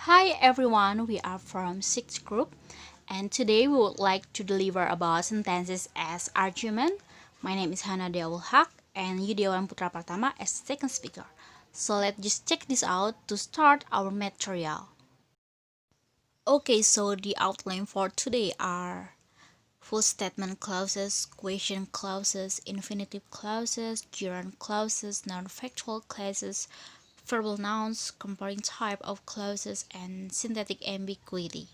Hi everyone, we are from 6th group and today we would like to deliver about sentences as argument. My name is Hana Ulhaq and Yudiawan Putra Pratama as second speaker. So let's just check this out to start our material. Okay, so the outline for today are full statement clauses, question clauses, infinitive clauses, gerund clauses, non-factual clauses, verbal nouns, comparing type of clauses, and synthetic ambiguity.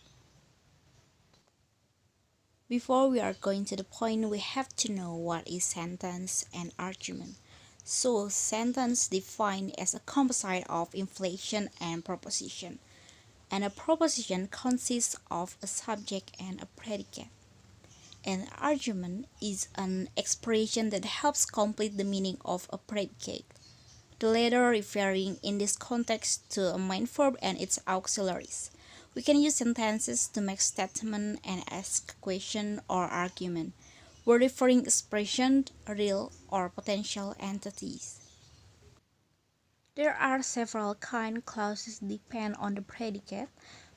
Before we are going to the point, we have to know what is sentence and argument. So, sentence defined as a composite of inflection and proposition. And a proposition consists of a subject and a predicate. An argument is an expression that helps complete the meaning of a predicate, the latter referring in this context to a main verb and its auxiliaries. We can use sentences to make statement and ask question or argument. We're referring expression, real or potential entities. There are several kind clauses depend on the predicate,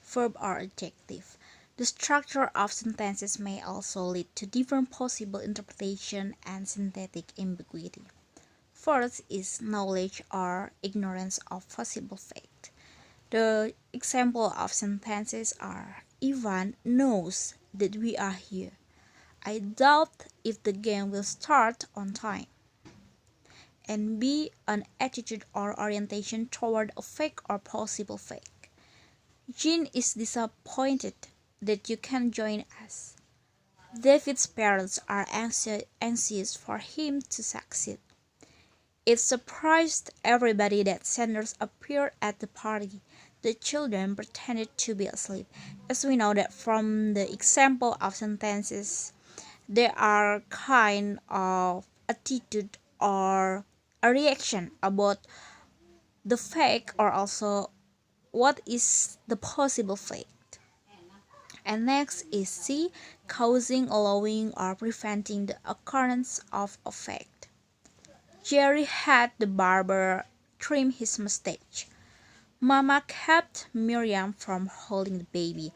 verb or adjective. The structure of sentences may also lead to different possible interpretation and synthetic ambiguity. First is knowledge or ignorance of possible fact. The example of sentences are: Ivan knows that we are here. I doubt if the game will start on time. And B, an attitude or orientation toward a fact or possible fact. Jean is disappointed that you can join us. David's parents are anxious for him to succeed. It surprised everybody that Sanders appeared at the party. The children pretended to be asleep. As we know that from the example of sentences, there are kind of attitude or a reaction about the fact or also what is the possible fact. And next is C, causing, allowing, or preventing the occurrence of a fact. Jerry had the barber trim his mustache. Mama kept Miriam from holding the baby.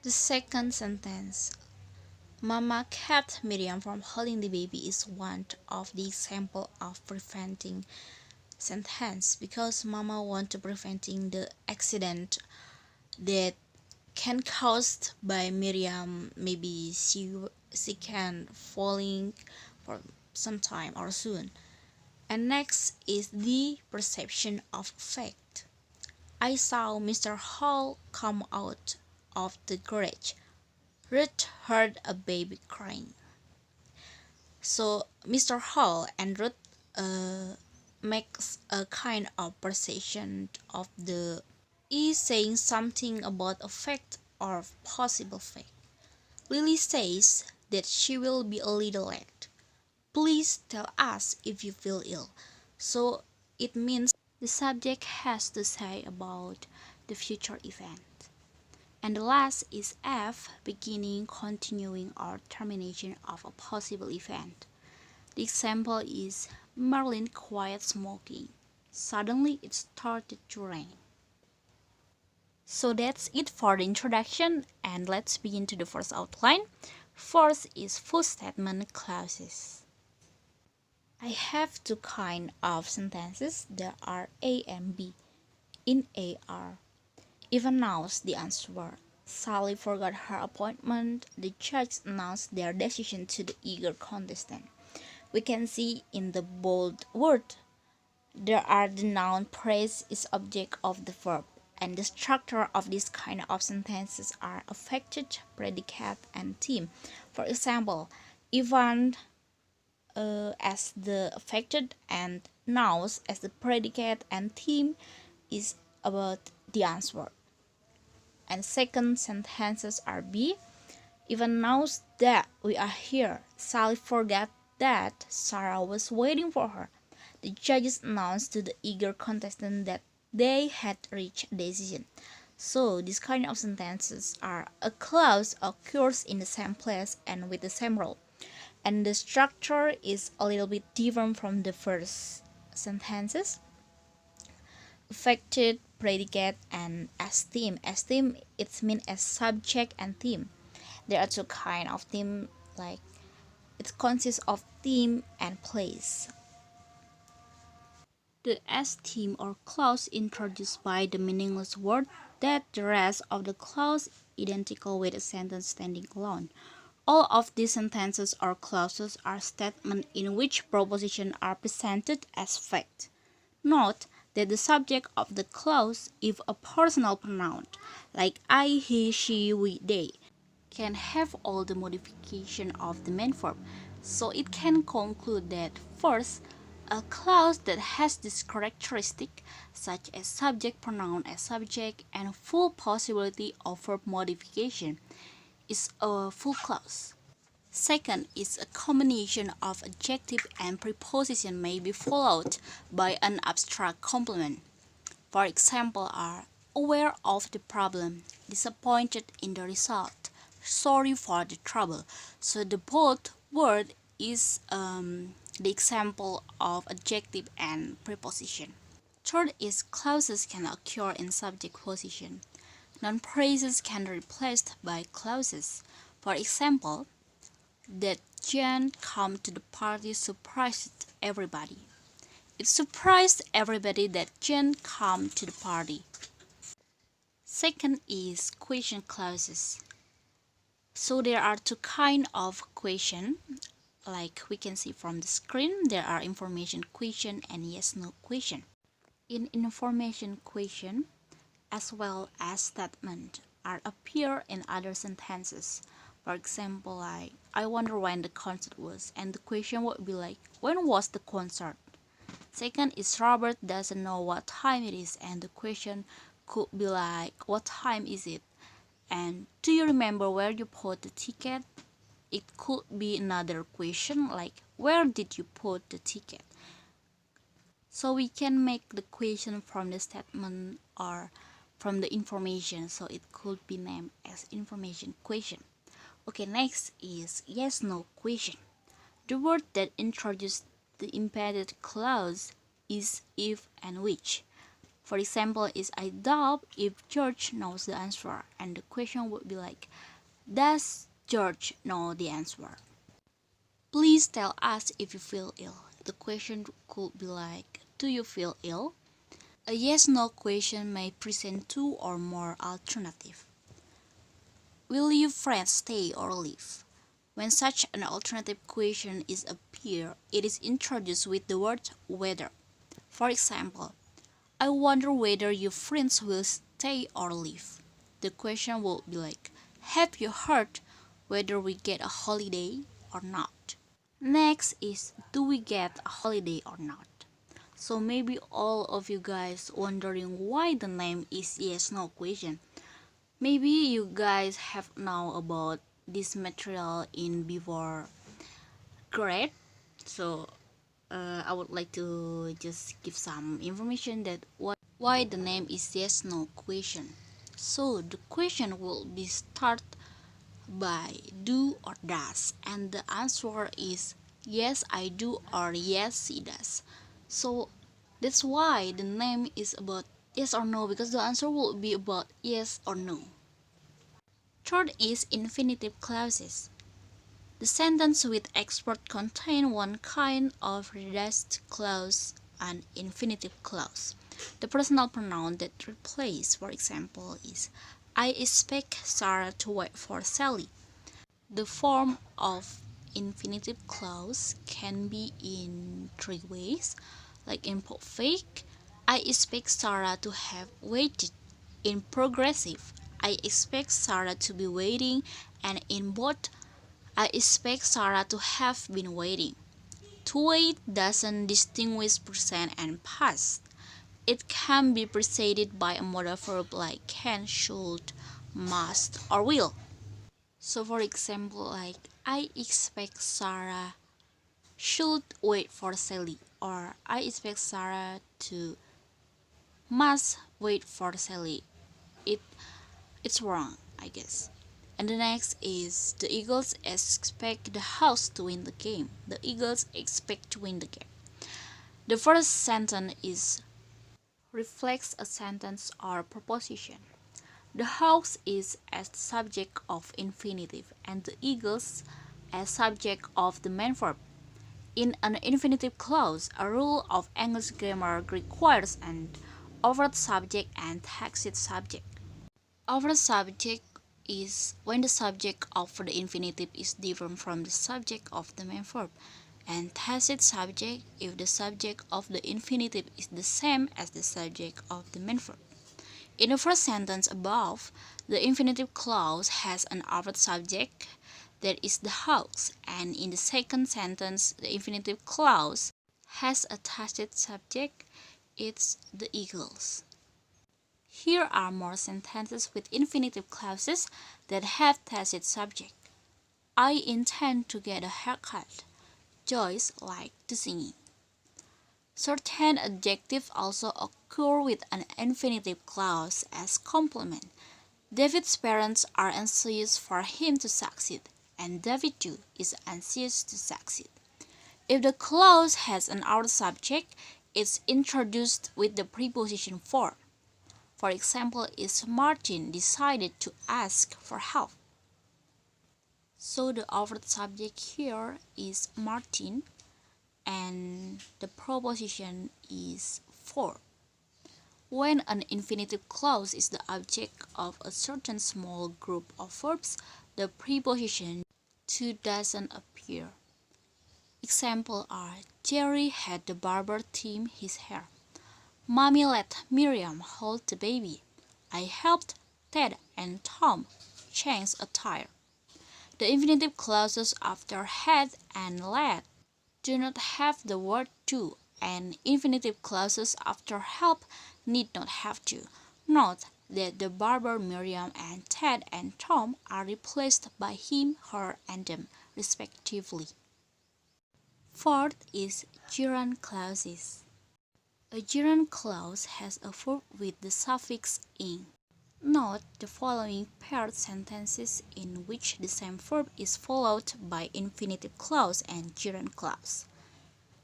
The second sentence, Mama kept Miriam from holding the baby, is one of the example of preventing sentence because Mama want to preventing the accident that can caused by Miriam. Maybe she can falling for some time or soon. And next is the perception of fact. I saw Mr. Hall come out of the garage. Ruth heard a baby crying. So Mr. Hall and Ruth makes a kind of perception of the is saying something about a fact or possible fact. Lily says that she will be a little late. Please tell us if you feel ill. So it means the subject has to say about the future event. And the last is F, beginning, continuing, or termination of a possible event. The example is Merlin quit smoking. Suddenly it started to rain. So that's it for the introduction, and let's begin to the first outline. First is full statement clauses. I have two kind of sentences that are A and B. In A are even announced the answer. Sally forgot her appointment. The judge announced their decision to the eager contestant. We can see in the bold word there are the noun praise is object of the verb, and the structure of this kind of sentences are affected, predicate, and theme. For example, Ivan as the affected and nouns as the predicate and theme is about the answer. And second sentences are B. Even knows that we are here. Sally forgot that Sarah was waiting for her. The judges announced to the eager contestant that they had reached a decision. So these kind of sentences are a clause occurs in the same place and with the same role. And the structure is a little bit different from the first sentences. affected, predicate, and as theme. As theme, it means as subject and theme. There are two kind of theme, like it consists of theme and place. The as theme or clause introduced by the meaningless word that the rest of the clause identical with a sentence standing alone. All of these sentences or clauses are statements in which propositions are presented as fact. Note that the subject of the clause, if a personal pronoun, like I, he, she, we, they, can have all the modification of the main verb. So it can conclude that first, a clause that has this characteristic, such as subject pronoun as subject and full possibility of verb modification, is a full clause. Second is a combination of adjective and preposition may be followed by an abstract complement. For example are aware of the problem, disappointed in the result, sorry for the trouble. So the both word is the example of adjective and preposition. Third is clauses can occur in subject position. Non-phrases can be replaced by clauses. For example, that Jan come to the party surprised everybody. It surprised everybody that Jan come to the party. Second is question clauses. So there are two kind of question. Like we can see from the screen, there are information question and yes/no question. In information question, as well as statement are appear in other sentences. For example, like I wonder when the concert was, and the question would be like, when was the concert? Second is Robert doesn't know what time it is, and the question could be like, what time is it? And do you remember where you put the ticket? It could be another question like, where did you put the ticket? So we can make the question from the statement or from the information, so it could be named as information question. Okay, next is yes/no question. The word that introduces the embedded clause is if and which. For example, is I doubt if George knows the answer, and the question would be like, does George know the answer? Please tell us if you feel ill. The question could be like, do you feel ill? A yes/no question may present two or more alternatives. Will your friends stay or leave? When such an alternative question is appear, it is introduced with the word whether. For example, I wonder whether your friends will stay or leave. The question will be like, have you heard whether we get a holiday or not? Next is, do we get a holiday or not? So maybe all of you guys wondering why the name is yes/no question. Maybe you guys have known about this material in before grade. So I would like to just give some information that why the name is yes/no question. So the question will be start by do or does, and the answer is yes I do or yes she does. So that's why the name is about yes or no, because the answer will be about yes or no. Third is infinitive clauses. The sentence with expert contain one kind of reduced clause, an infinitive clause. The personal pronoun that replace, for example, is I expect Sarah to wait for Sally. The form of infinitive clause can be in three ways, like in perfect, I expect Sarah to have waited. In progressive, I expect Sarah to be waiting, and in both, I expect Sarah to have been waiting. To wait doesn't distinguish present and past. It can be preceded by a modal verb like can, should, must, or will. So for example, like I expect Sarah should wait for Sally, or I expect Sarah to must wait for Sally. It it's wrong, I guess. And the next is the Eagles expect the House to win the game. The Eagles expect to win the game. The first sentence is reflects a sentence or proposition. The house is as the subject of infinitive and the eagles as subject of the main verb. In an infinitive clause, a rule of English grammar requires an overt subject and tacit subject. Overt subject is when the subject of the infinitive is different from the subject of the main verb, and tacit subject if the subject of the infinitive is the same as the subject of the main verb. In the first sentence above, the infinitive clause has an overt subject, that is the house, and in the second sentence, the infinitive clause has a tacit subject, it's the eagles. Here are more sentences with infinitive clauses that have tacit subject. I intend to get a haircut. Joyce likes to sing. Certain adjectives also occur with an infinitive clause as complement. David's parents are anxious for him to succeed, and David too is anxious to succeed. If the clause has an outer subject, it's introduced with the preposition for. For example, is Martin decided to ask for help? So the overt subject here is Martin, and the proposition is for. When an infinitive clause is the object of a certain small group of verbs, the preposition to doesn't appear. Examples are Jerry had the barber trim his hair. Mommy let Miriam hold the baby. I helped Ted and Tom change a tire. The infinitive clauses after had and let do not have the word to, and infinitive clauses after help need not have to. Note that the barber, Miriam, and Ted and Tom are replaced by him, her, and them, respectively. Fourth is gerund clauses. A gerund clause has a verb with the suffix ing. Note the following paired sentences in which the same verb is followed by infinitive clause and gerund clause.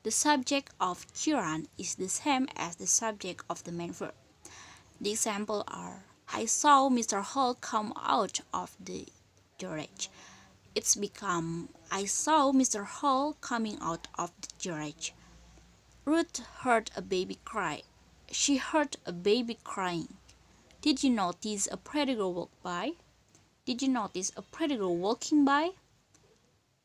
The subject of gerund is the same as the subject of the main verb. The examples are I saw Mr. Hall come out of the garage. It's become I saw Mr. Hall coming out of the garage. Ruth heard a baby cry. She heard a baby crying. Did you notice a pretty girl walk by? Did you notice a pretty girl walking by?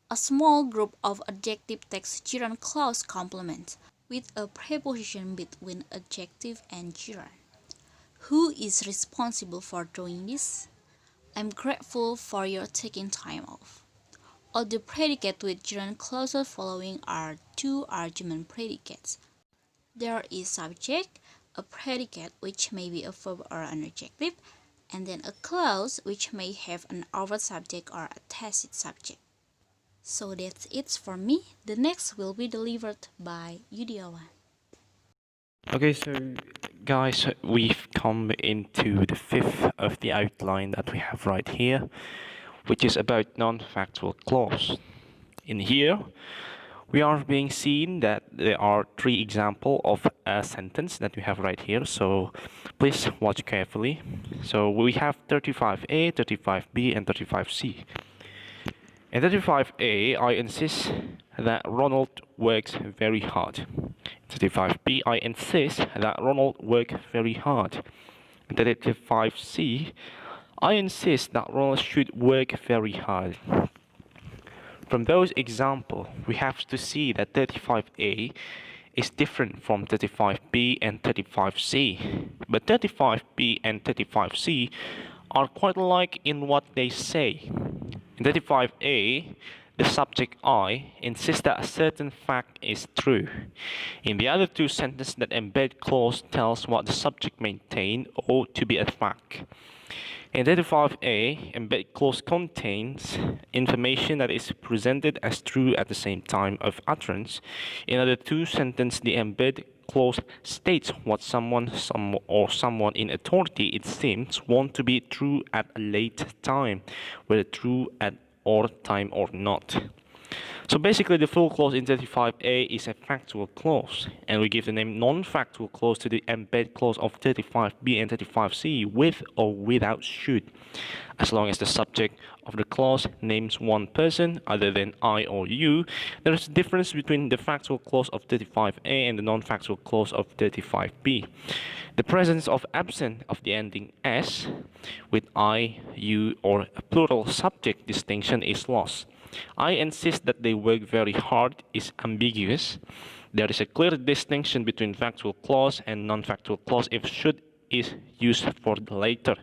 A small group of adjective takes gerund clause complement with a preposition between adjective and gerund. Who is responsible for doing this? I'm grateful for your taking time off. All the predicates with gerund clauses following are two argument predicates. There is subject, a predicate which may be a verb or an adjective, and then a clause which may have an overt subject or a tacit subject. So that's it for me. The next will be delivered by Yudiawan. Okay, so guys, we've come into the fifth of the outline that we have right here, which is about non-factual clause. In here, we are being seen that there are three examples of a sentence that we have right here, so please watch carefully. So we have 35A, 35B, and 35C. In 35A, I insist that Ronald works very hard. In 35B, I insist that Ronald work very hard. In 35C, I insist that Ronald should work very hard. From those examples, we have to see that 35A is different from 35B and 35C. But 35B and 35C are quite alike in what they say. In 35A, the subject I insists that a certain fact is true. In the other two sentences, that embed clause tells what the subject maintains or to be a fact. In 35A, embed clause contains information that is presented as true at the same time of utterance. In other two sentences, the embed clause states what someone in authority, it seems, want to be true at a late time, whether true at or time or not. So basically, the full clause in 35A is a factual clause, and we give the name non-factual clause to the embed clause of 35B and 35C with or without should, as long as the subject of the clause names one person other than I or you. There is a difference between the factual clause of 35A and the non-factual clause of 35B. The presence of absent of the ending S with I, you, or a plural subject distinction is lost. I insist that they work very hard is ambiguous. There is a clear distinction between factual clause and non-factual clause if should is used for the later.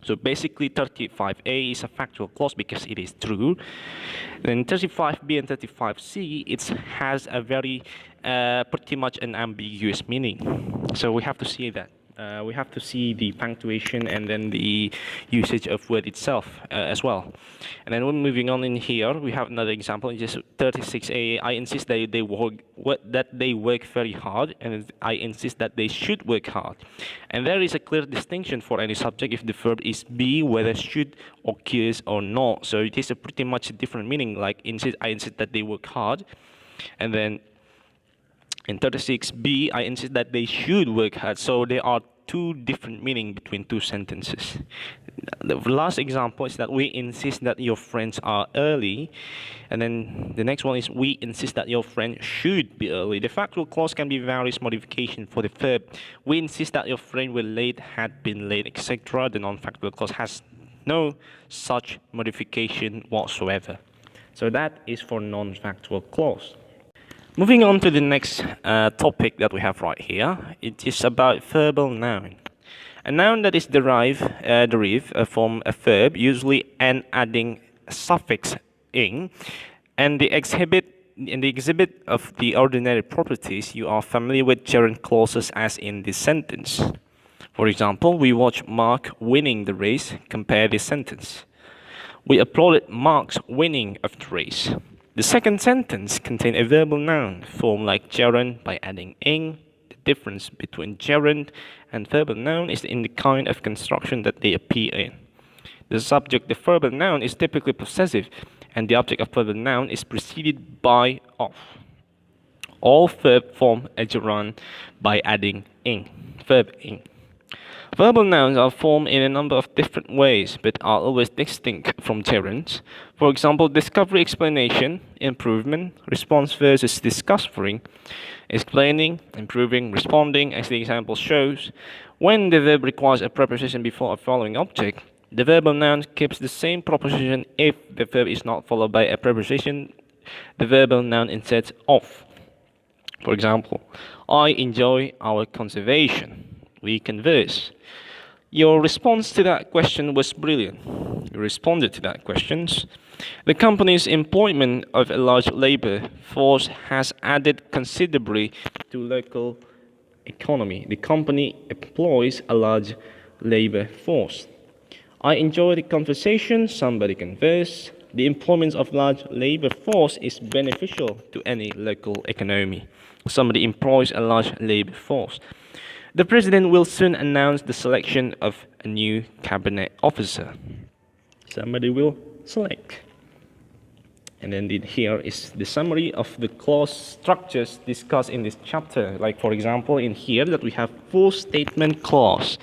So basically 35A is a factual clause because it is true. Then 35B and 35C, it has a very pretty much an ambiguous meaning. So we have to see that. We have to see the punctuation and then the usage of word itself as well. And then we're moving on in here, we have another example, just 36A. I insist that they work very hard, and I insist that they should work hard. And there is a clear distinction for any subject if the verb is be, whether should occurs or not. So it is a pretty much a different meaning, like I insist that they work hard. And then in 36B, I insist that they should work hard. So there are two different meanings between two sentences. The last example is that we insist that your friends are early. And then the next one is we insist that your friend should be early. The factual clause can be various modifications for the verb. We insist that your friend will late, had been late, etc. The non-factual clause has no such modification whatsoever. So that is for non-factual clause. Moving on to the next topic that we have right here, it is about verbal noun. A noun that is derived from a verb, usually an adding suffix ing, and the exhibit of the ordinary properties. You are familiar with gerund clauses as in this sentence. For example, we watch Mark winning the race. Compare this sentence. We applauded Mark's winning of the race. The second sentence contains a verbal noun formed like gerund by adding ing. The difference between gerund and verbal noun is in the kind of construction that they appear in. The subject, the verbal noun, is typically possessive, and the object of verbal noun is preceded by of. All verb form a gerund by adding ing, verb ing. Verbal nouns are formed in a number of different ways, but are always distinct from gerunds. For example, discovery, explanation, improvement, response versus discovering, explaining, improving, responding, as the example shows. When the verb requires a preposition before a following object, the verbal noun keeps the same preposition. If the verb is not followed by a preposition, the verbal noun instead of. For example, I enjoy our conservation. We converse. Your response to that question was brilliant. You responded to that question. The company's employment of a large labor force has added considerably to local economy. The company employs a large labor force. I enjoy the conversation. Somebody converse. The employment of large labor force is beneficial to any local economy. Somebody employs a large labor force. The president will soon announce the selection of a new cabinet officer. Somebody will select. And then here is the summary of the clause structures discussed in this chapter. Like for example, in here that we have full statement clause.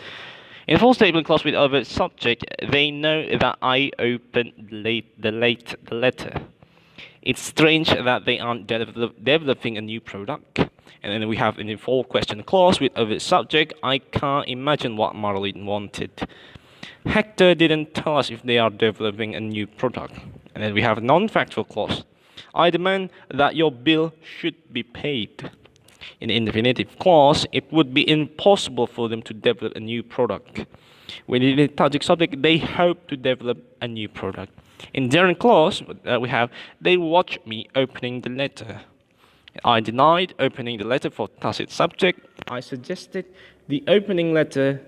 In full statement clause with overt subject, they know that I opened the letter. It's strange that they aren't developing a new product. And then we have an full question clause with overt subject. I can't imagine what Marlene wanted. Hector didn't tell us if they are developing a new product. And then we have a non-factual clause. I demand that your bill should be paid. In the infinitive clause, it would be impossible for them to develop a new product. When in the subject subject, they hope to develop a new product. In gerund clause, we have they watched me opening the letter. I denied opening the letter for tacit subject. I suggested the opening letter.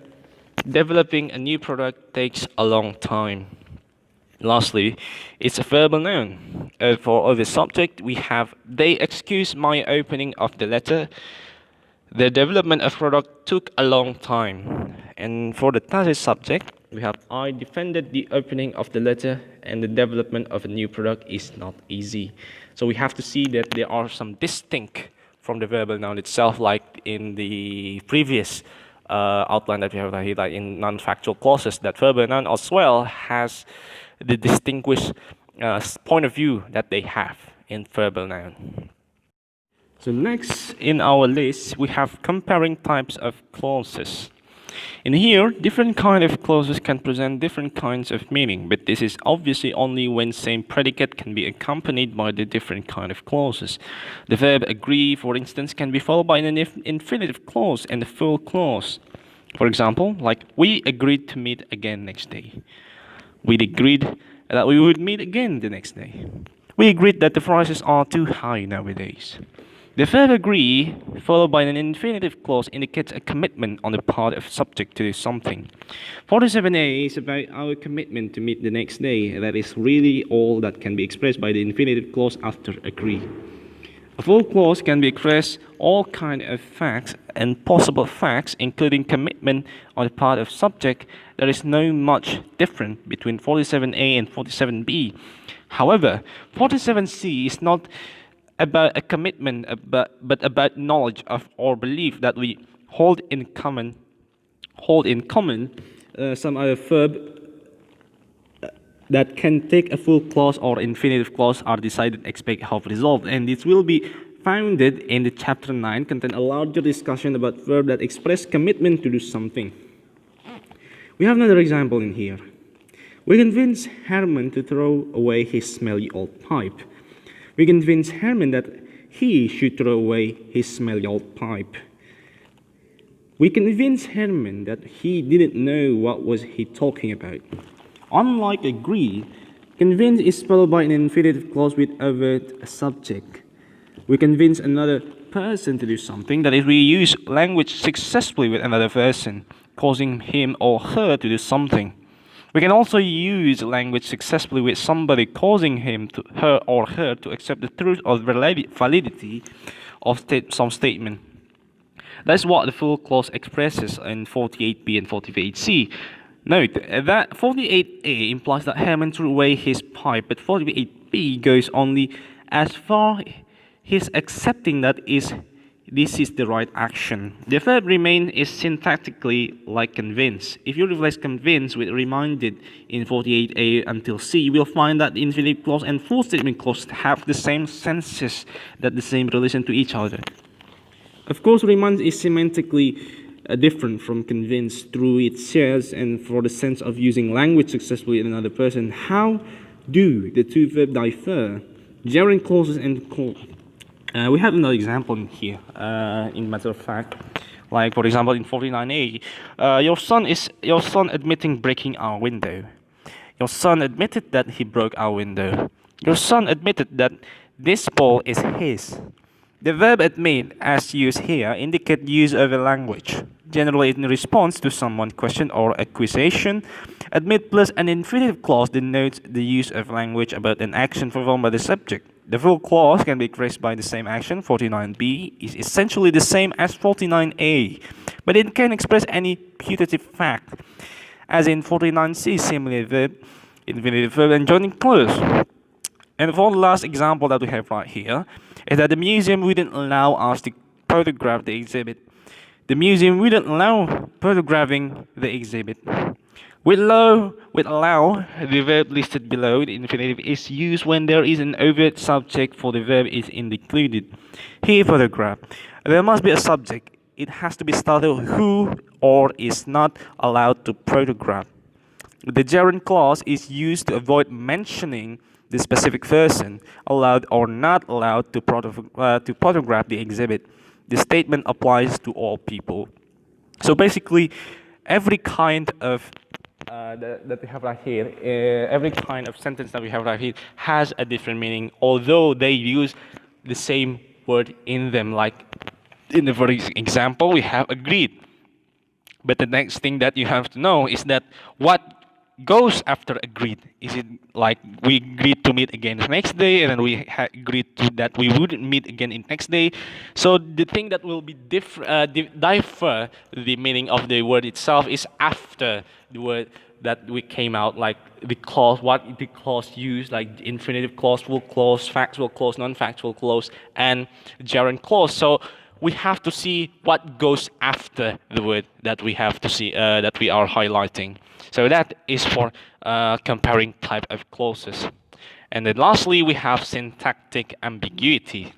Developing a new product takes a long time. Lastly, it's a verbal noun. For the subject, we have they excused my opening of the letter. The development of product took a long time. And for the tacit subject, We have I defended the opening of the letter, and the development of a new product is not easy. So we have to see that there are some distinct from the verbal noun itself, like in the previous outline that we have here, like in non-factual clauses, that verbal noun as well has the distinguished point of view that they have in verbal noun. So next in our list, we have comparing types of clauses. In here, different kind of clauses can present different kinds of meaning, but this is obviously only when same predicate can be accompanied by the different kind of clauses. The verb agree, for instance, can be followed by an infinitive clause and a full clause. For example, like we agreed to meet again next day. We agreed that we would meet again the next day. We agreed that the prices are too high nowadays. The verb agree, followed by an infinitive clause, indicates a commitment on the part of subject to do something. 47a is about our commitment to meet the next day. That is really all that can be expressed by the infinitive clause after agree. A full clause can be expressed all kind of facts and possible facts, including commitment on the part of subject. There is no much difference between 47a and 47b. However, 47c is not about a commitment, but about knowledge of or belief that we hold in common. Some other verb that can take a full clause or infinitive clause are decided, expect, hope, resolved, and this will be founded in the chapter 9, contain a larger discussion about verb that express commitment to do something. We have another example in here. We convince Herman to throw away his smelly old pipe. We convince Herman that he should throw away his smelly old pipe. We convince Herman that he didn't know what was he talking about. Unlike agree, convince is followed by an infinitive clause with overt subject. We convince another person to do something, that is, we use language successfully with another person, causing him or her to do something. We can also use language successfully with somebody, causing him, to her or her, to accept the truth or validity of some statement. That's what the full clause expresses in 48b and 48c. Note that 48a implies that Herman threw away his pipe, but 48b goes only as far as accepting that this is the right action. The verb remain is syntactically like convince. If you replace convince with reminded in 48a until c, you will find that the infinitive clause and full statement clause have the same senses, that the same relation to each other. Of course, remind is semantically different from convince through its shares and for the sense of using language successfully in another person. How do the two verbs differ? Gerund clauses and we have another example in here, in matter of fact, like for example in 49a, your son admitting breaking our window. Your son admitted that he broke our window. Your son admitted that this ball is his. The verb admit, as used here, indicate use of a language, generally in response to someone's question or accusation. Admit plus an infinitive clause denotes the use of language about an action performed by the subject. The full clause can be expressed by the same action. 49b is essentially the same as 49a, but it can express any putative fact, as in 49c, similar verb, infinitive verb, and joining clause. And for the last example that we have right here, is that the museum wouldn't allow us to photograph the exhibit. The museum wouldn't allow photographing the exhibit. With allow, the verb listed below, the infinitive, is used when there is an overt subject for the verb is included. Here, photograph. There must be a subject. It has to be started who or is not allowed to photograph. The gerund clause is used to avoid mentioning the specific person, allowed or not allowed to photograph the exhibit. The statement applies to all people. So basically, every kind of that we have right here, every kind of sentence that we have right here has a different meaning, although they use the same word in them. Like in the first example, we have agreed. But the next thing that you have to know is that what goes after agreed? Is it like we agreed to meet again the next day, and then we agreed to that we wouldn't meet again in next day? So the thing that will be differ the meaning of the word itself is after the word that we came out, like the clause, what the clause used, like the infinitive clause, full clause, factual clause, non-factual clause, and gerund clause. So we have to see what goes after the word that we have to see that we are highlighting. So that is for comparing type of clauses. And then lastly, we have syntactic ambiguity.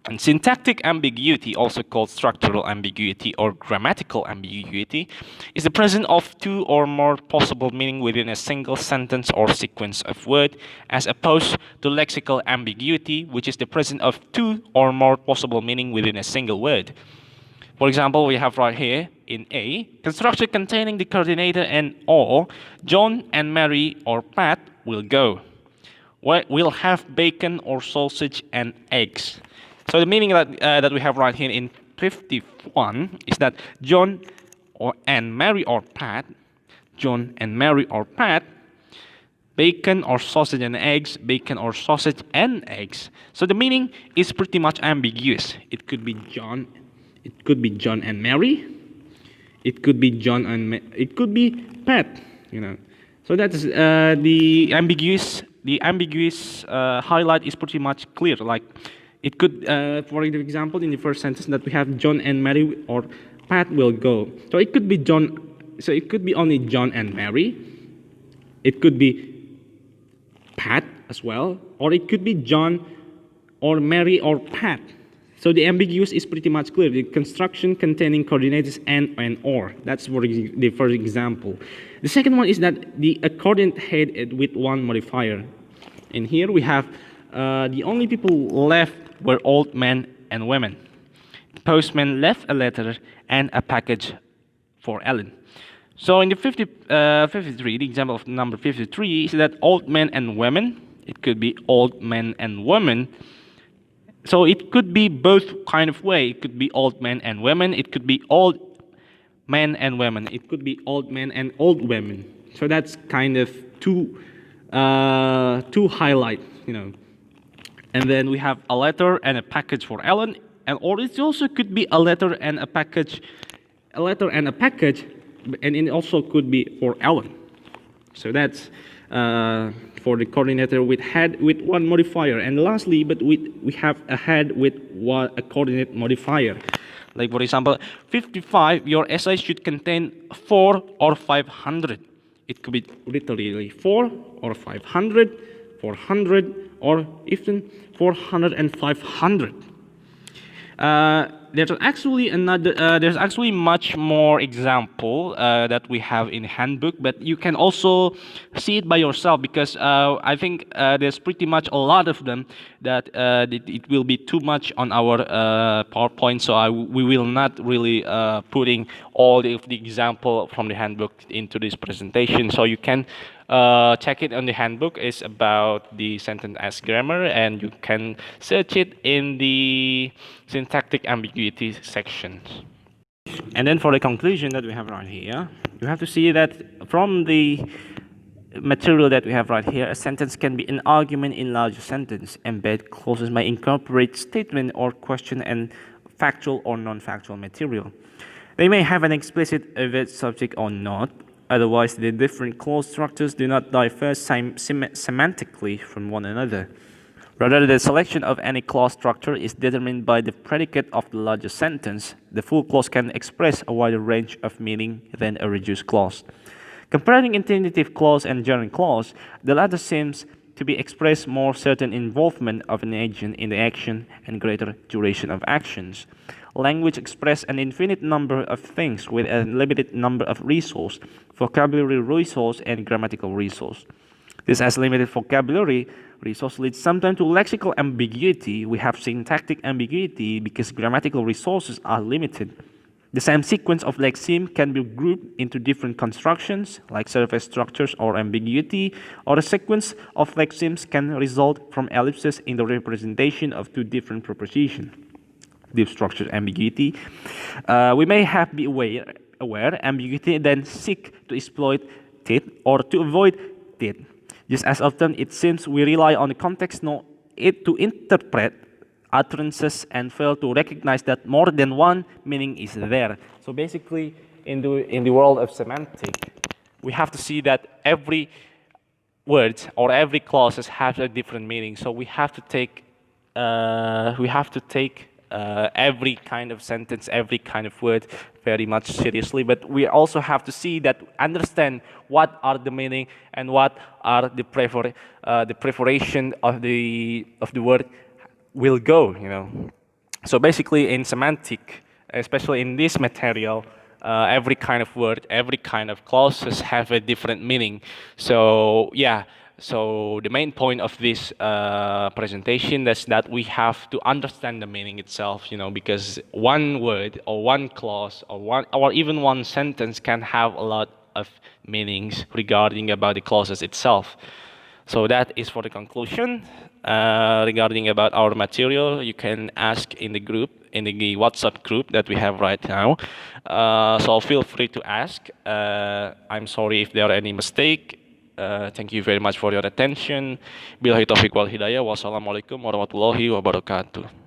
And syntactic ambiguity, also called structural ambiguity or grammatical ambiguity, is the presence of two or more possible meanings within a single sentence or sequence of words, as opposed to lexical ambiguity, which is the presence of two or more possible meanings within a single word. For example, we have right here in A, construction containing the coordinator and or, John and Mary or Pat will go. We'll have bacon or sausage and eggs. So the meaning that we have right here in 51 is that John and Mary or Pat, John and Mary or Pat, bacon or sausage and eggs, bacon or sausage and eggs. So the meaning is pretty much ambiguous. It could be John and Mary. It could be it could be Pat. So that's the ambiguous. The ambiguous highlight is pretty much clear. Like it could, for example, in the first sentence that we have John and Mary or Pat will go. So it could be John. So it could be only John and Mary. It could be Pat as well, or it could be John or Mary or Pat. So the ambiguous is pretty much clear. The construction containing coordinates and or. That's for the first example. The second one is that the coordinate headed with one modifier. And here we have the only people left were old men and women. The postman left a letter and a package for Ellen. So in the 53, the example of number 53 is that old men and women. It could be old men and women. So it could be both kind of way. It could be old men and women. It could be old men and women. It could be old men and old women. So that's kind of two highlight, And then we have a letter and a package for Ellen, or it also could be a letter and a package, and it also could be for Ellen. So that's for the coordinator with head with one modifier. And lastly, but we have a head with a coordinate modifier. Like for example, 55, your essay should contain 4 or 500. It could be literally 4 or 500, 400, or even 400 and 500. There's actually much more example that we have in handbook, but you can also see it by yourself because I think there's pretty much a lot of them that it will be too much on our PowerPoint, so we will not really putting all of the example from the handbook into this presentation. So you can check it on the handbook. It's about the sentence as grammar, and you can search it in the syntactic ambiguity section. And then for the conclusion that we have right here, you have to see that from the material that we have right here, a sentence can be an argument in larger sentence. Embed clauses may incorporate statement or question and factual or non-factual material. They may have an explicit overt subject or not. Otherwise, the different clause structures do not differ semantically from one another. Rather, the selection of any clause structure is determined by the predicate of the larger sentence. The full clause can express a wider range of meaning than a reduced clause. Comparing intimidative clause and gerund clause, the latter seems to be express more certain involvement of an agent in the action and greater duration of actions. Language expresses an infinite number of things with a limited number of resources, vocabulary resource and grammatical resource. This has limited vocabulary resource leads sometimes to lexical ambiguity. We have syntactic ambiguity because grammatical resources are limited. The same sequence of lexeme can be grouped into different constructions, like surface structures or ambiguity, or a sequence of lexemes can result from ellipses in the representation of two different propositions. Deep structure ambiguity. We may have be aware ambiguity, then seek to exploit it or to avoid it. Just as often, it seems we rely on the context to interpret utterances and fail to recognize that more than one meaning is there. So basically, in the world of semantic, we have to see that every words or every clauses have a different meaning. So we have to take every kind of sentence, every kind of word very much seriously. But we also have to see that, understand what are the meaning and what are the preparation of the word will go. So basically, in semantic, especially in this material, every kind of word, every kind of clauses have a different meaning. So yeah, so the main point of this presentation is that we have to understand the meaning itself, because one word or one clause or even one sentence can have a lot of meanings regarding about the clauses itself. So that is for the conclusion. Regarding about our material, you can ask in the group, in the WhatsApp group that we have right now. So feel free to ask. I'm sorry if there are any mistake. Thank you very much for your attention. Billahi taufiq wal hidayah. Wassalamualaikum warahmatullahi wabarakatuh.